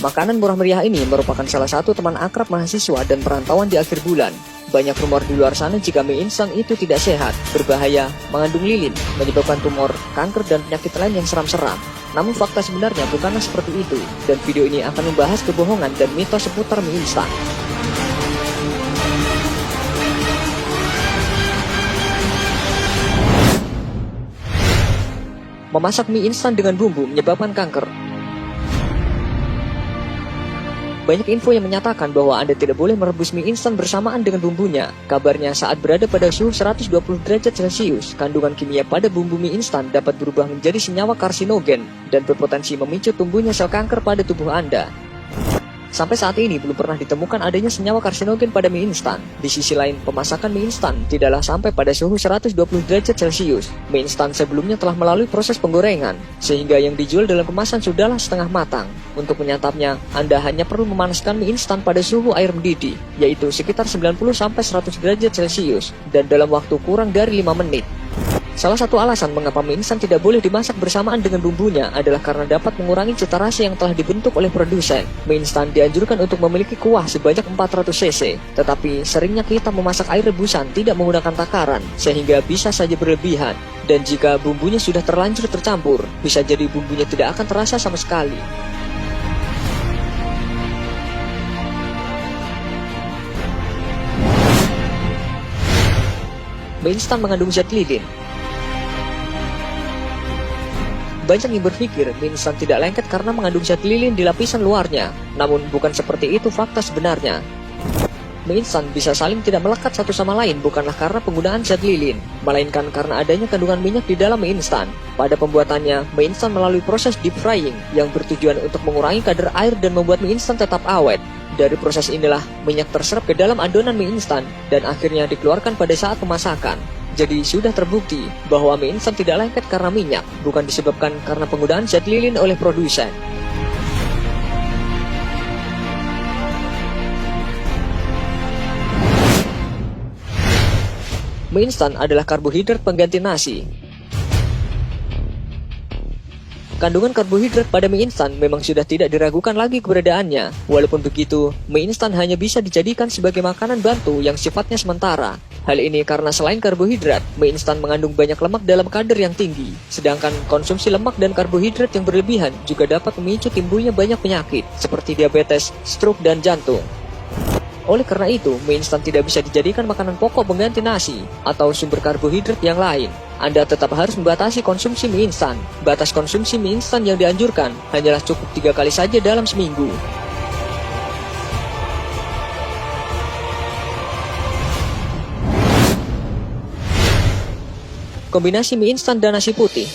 Makanan murah meriah ini merupakan salah satu teman akrab mahasiswa dan perantauan di akhir bulan. Banyak rumor di luar sana jika mie instan itu tidak sehat, berbahaya, mengandung lilin, menyebabkan tumor, kanker, dan penyakit lain yang seram-seram. Namun fakta sebenarnya bukanlah seperti itu, dan video ini akan membahas kebohongan dan mitos seputar mie instan. Memasak mie instan dengan bumbu menyebabkan kanker. Banyak info yang menyatakan bahwa Anda tidak boleh merebus mie instan bersamaan dengan bumbunya. Kabarnya saat berada pada suhu 120 derajat Celcius, kandungan kimia pada bumbu mie instan dapat berubah menjadi senyawa karsinogen dan berpotensi memicu tumbuhnya sel kanker pada tubuh Anda. Sampai saat ini belum pernah ditemukan adanya senyawa karsinogen pada mie instan. Di sisi lain, pemasakan mie instan tidaklah sampai pada suhu 120 derajat Celcius. Mie instan sebelumnya telah melalui proses penggorengan, sehingga yang dijual dalam kemasan sudahlah setengah matang. Untuk menyantapnya, Anda hanya perlu memanaskan mie instan pada suhu air mendidih, yaitu sekitar 90-100 derajat Celcius, dan dalam waktu kurang dari 5 menit. Salah satu alasan mengapa mie instan tidak boleh dimasak bersamaan dengan bumbunya adalah karena dapat mengurangi cita rasa yang telah dibentuk oleh produsen. Mie instan dianjurkan untuk memiliki kuah sebanyak 400 cc, tetapi seringnya kita memasak air rebusan tidak menggunakan takaran, sehingga bisa saja berlebihan. Dan jika bumbunya sudah terlanjur tercampur, bisa jadi bumbunya tidak akan terasa sama sekali. Mie instan mengandung zat lilin. Banyak yang berpikir mie instan tidak lengket karena mengandung zat lilin di lapisan luarnya. Namun bukan seperti itu fakta sebenarnya. Mie instan bisa saling tidak melekat satu sama lain bukanlah karena penggunaan zat lilin, melainkan karena adanya kandungan minyak di dalam mie instan. Pada pembuatannya, mie instan melalui proses deep frying yang bertujuan untuk mengurangi kadar air dan membuat mie instan tetap awet. Dari proses inilah minyak terserap ke dalam adonan mie instan dan akhirnya dikeluarkan pada saat pemasakan. Jadi sudah terbukti bahwa mie instan tidak lengket karena minyak, bukan disebabkan karena penggunaan zat lilin oleh produsen. Mie instan adalah karbohidrat pengganti nasi. Kandungan karbohidrat pada mie instan memang sudah tidak diragukan lagi keberadaannya. Walaupun begitu, mie instan hanya bisa dijadikan sebagai makanan bantu yang sifatnya sementara. Hal ini karena selain karbohidrat, mie instan mengandung banyak lemak dalam kadar yang tinggi. Sedangkan konsumsi lemak dan karbohidrat yang berlebihan juga dapat memicu timbulnya banyak penyakit seperti diabetes, stroke, dan jantung. Oleh karena itu, mie instan tidak bisa dijadikan makanan pokok pengganti nasi atau sumber karbohidrat yang lain. Anda tetap harus membatasi konsumsi mie instan. Batas konsumsi mie instan yang dianjurkan hanyalah cukup 3 kali saja dalam seminggu. Kombinasi mie instan dan nasi putih.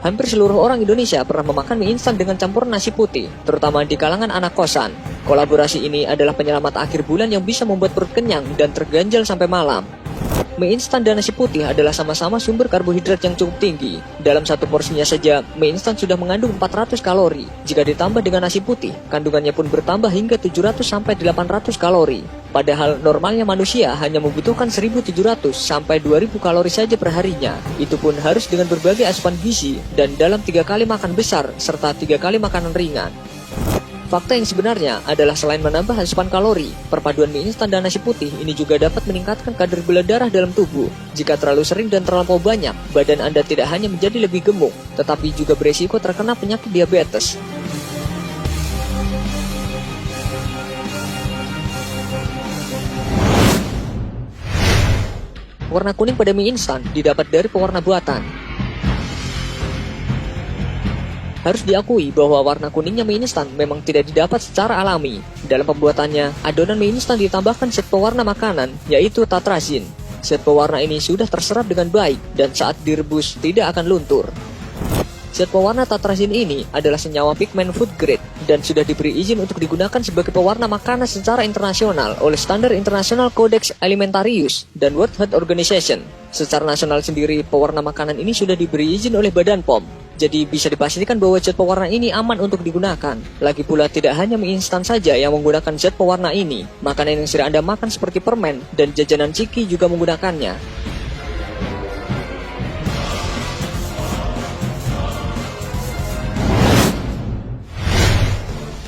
Hampir seluruh orang Indonesia pernah memakan mie instan dengan campuran nasi putih, terutama di kalangan anak kosan. Kolaborasi ini adalah penyelamat akhir bulan yang bisa membuat perut kenyang dan terganjal sampai malam. Mie instan dan nasi putih adalah sama-sama sumber karbohidrat yang cukup tinggi. Dalam satu porsinya saja, mie instan sudah mengandung 400 kalori. Jika ditambah dengan nasi putih, kandungannya pun bertambah hingga 700-800 kalori. Padahal normalnya manusia hanya membutuhkan 1.700 sampai 2.000 kalori saja per harinya. Itu pun harus dengan berbagai asupan gizi dan dalam 3 kali makan besar serta 3 kali makanan ringan. Fakta yang sebenarnya adalah selain menambah asupan kalori, perpaduan mie instan dan nasi putih ini juga dapat meningkatkan kadar gula darah dalam tubuh. Jika terlalu sering dan terlampau banyak, badan Anda tidak hanya menjadi lebih gemuk, tetapi juga beresiko terkena penyakit diabetes. Warna kuning pada mie instan didapat dari pewarna buatan. Harus diakui bahwa warna kuningnya mie instan memang tidak didapat secara alami. Dalam pembuatannya, adonan mie instan ditambahkan zat pewarna makanan, yaitu tatrazin. Zat pewarna ini sudah terserap dengan baik dan saat direbus tidak akan luntur. Zat pewarna tatrazin ini adalah senyawa pigmen food grade dan sudah diberi izin untuk digunakan sebagai pewarna makanan secara internasional oleh Standar International Codex Alimentarius dan World Health Organization. Secara nasional sendiri, pewarna makanan ini sudah diberi izin oleh Badan POM. Jadi bisa dipastikan bahwa zat pewarna ini aman untuk digunakan. Lagi pula tidak hanya mie instan saja yang menggunakan zat pewarna ini. Makanan yang sering Anda makan seperti permen dan jajanan ciki juga menggunakannya.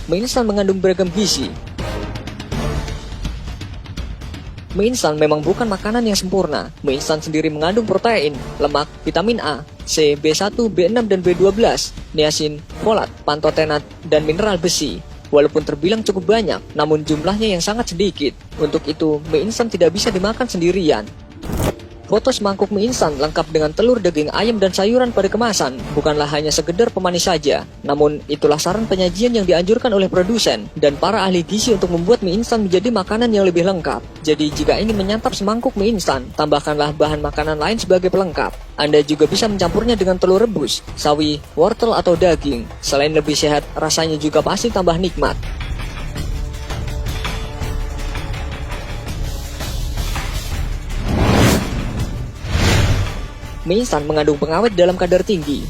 Mie instan mengandung beragam gizi. Mie instan memang bukan makanan yang sempurna. Mie instan sendiri mengandung protein, lemak, vitamin A, C, B1, B6, dan B12, niacin, folat, pantotenat, dan mineral besi. Walaupun terbilang cukup banyak, namun jumlahnya yang sangat sedikit. Untuk itu, mie instan tidak bisa dimakan sendirian. Foto semangkuk mie instan lengkap dengan telur, daging ayam, dan sayuran pada kemasan bukanlah hanya sekedar pemanis saja. Namun, itulah saran penyajian yang dianjurkan oleh produsen dan para ahli gizi untuk membuat mie instan menjadi makanan yang lebih lengkap. Jadi, jika ingin menyantap semangkuk mie instan, tambahkanlah bahan makanan lain sebagai pelengkap. Anda juga bisa mencampurnya dengan telur rebus, sawi, wortel, atau daging. Selain lebih sehat, rasanya juga pasti tambah nikmat. Mie instan mengandung pengawet dalam kadar tinggi.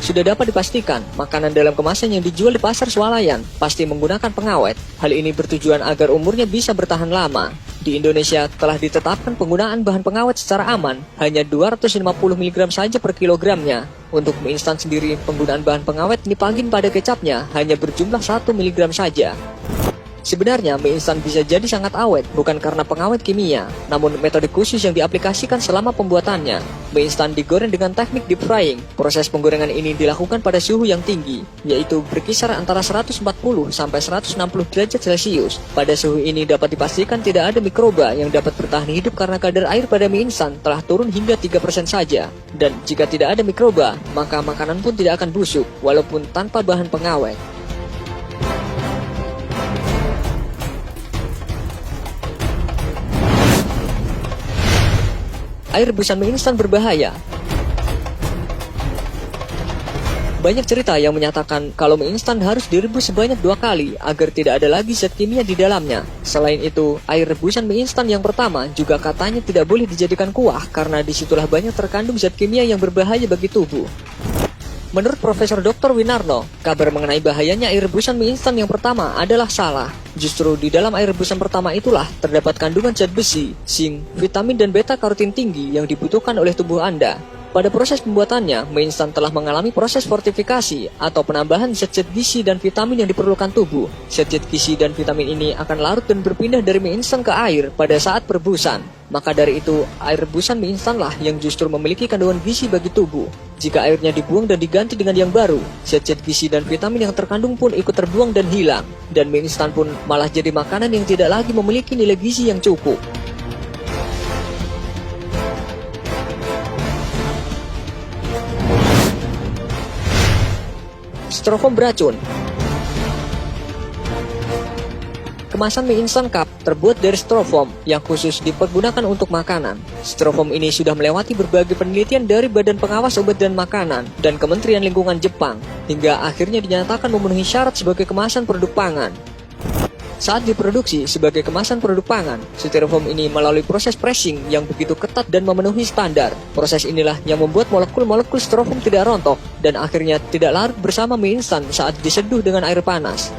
Sudah dapat dipastikan, makanan dalam kemasan yang dijual di pasar swalayan pasti menggunakan pengawet. Hal ini bertujuan agar umurnya bisa bertahan lama. Di Indonesia telah ditetapkan penggunaan bahan pengawet secara aman, hanya 250 mg saja per kilogramnya. Untuk mie instan sendiri, penggunaan bahan pengawet dipagin pada kecapnya hanya berjumlah 1 mg saja. Sebenarnya mie instan bisa jadi sangat awet bukan karena pengawet kimia, namun metode khusus yang diaplikasikan selama pembuatannya. Mie instan digoreng dengan teknik deep frying. Proses penggorengan ini dilakukan pada suhu yang tinggi, yaitu berkisar antara 140 sampai 160 derajat Celcius. Pada suhu ini dapat dipastikan tidak ada mikroba yang dapat bertahan hidup karena kadar air pada mie instan telah turun hingga 3% saja. Dan jika tidak ada mikroba, maka makanan pun tidak akan busuk walaupun tanpa bahan pengawet. Air rebusan mie instan berbahaya. Banyak cerita yang menyatakan kalau mie instan harus direbus sebanyak 2 kali agar tidak ada lagi zat kimia di dalamnya. Selain itu, air rebusan mie instan yang pertama juga katanya tidak boleh dijadikan kuah karena disitulah banyak terkandung zat kimia yang berbahaya bagi tubuh. Menurut Profesor Dr. Winarno, kabar mengenai bahayanya air rebusan mie instan yang pertama adalah salah. Justru di dalam air rebusan pertama itulah terdapat kandungan zat besi, zinc, vitamin, dan beta-karotin tinggi yang dibutuhkan oleh tubuh Anda. Pada proses pembuatannya, mie instan telah mengalami proses fortifikasi atau penambahan zat-zat gizi dan vitamin yang diperlukan tubuh. Zat-zat gizi dan vitamin ini akan larut dan berpindah dari mie instan ke air pada saat perebusan. Maka dari itu, air rebusan mie instanlah yang justru memiliki kandungan gizi bagi tubuh. Jika airnya dibuang dan diganti dengan yang baru, zat-zat gizi dan vitamin yang terkandung pun ikut terbuang dan hilang. Dan mie instan pun malah jadi makanan yang tidak lagi memiliki nilai gizi yang cukup. Styrofoam beracun. Kemasan mie instan cup terbuat dari styrofoam yang khusus dipergunakan untuk makanan. Styrofoam ini sudah melewati berbagai penelitian dari Badan Pengawas Obat dan Makanan dan Kementerian Lingkungan Jepang, hingga akhirnya dinyatakan memenuhi syarat sebagai kemasan produk pangan. Saat diproduksi sebagai kemasan produk pangan, styrofoam ini melalui proses pressing yang begitu ketat dan memenuhi standar. Proses inilah yang membuat molekul-molekul styrofoam tidak rontok dan akhirnya tidak larut bersama mie instan saat diseduh dengan air panas.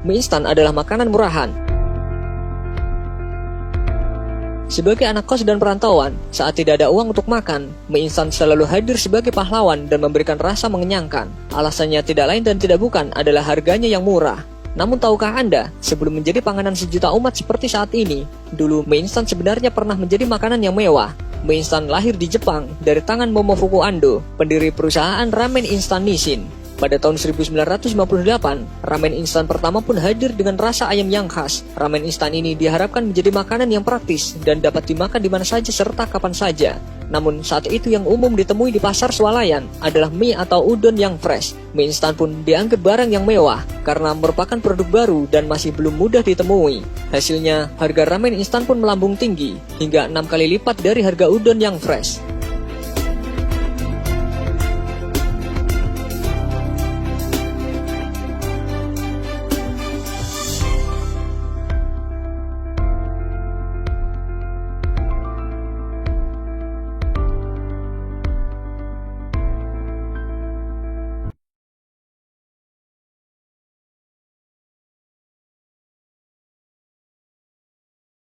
Mie instan adalah makanan murahan. Sebagai anak kos dan perantauan, saat tidak ada uang untuk makan, mie instan selalu hadir sebagai pahlawan dan memberikan rasa mengenyangkan. Alasannya tidak lain dan tidak bukan adalah harganya yang murah. Namun tahukah Anda, sebelum menjadi panganan sejuta umat seperti saat ini, dulu mie instan sebenarnya pernah menjadi makanan yang mewah. Mie instan lahir di Jepang dari tangan Momofuku Ando, pendiri perusahaan ramen instan Nissin. Pada tahun 1958, ramen instan pertama pun hadir dengan rasa ayam yang khas. Ramen instan ini diharapkan menjadi makanan yang praktis dan dapat dimakan di mana saja serta kapan saja. Namun saat itu yang umum ditemui di pasar swalayan adalah mie atau udon yang fresh. Mie instan pun dianggap barang yang mewah karena merupakan produk baru dan masih belum mudah ditemui. Hasilnya, harga ramen instan pun melambung tinggi hingga 6 kali lipat dari harga udon yang fresh.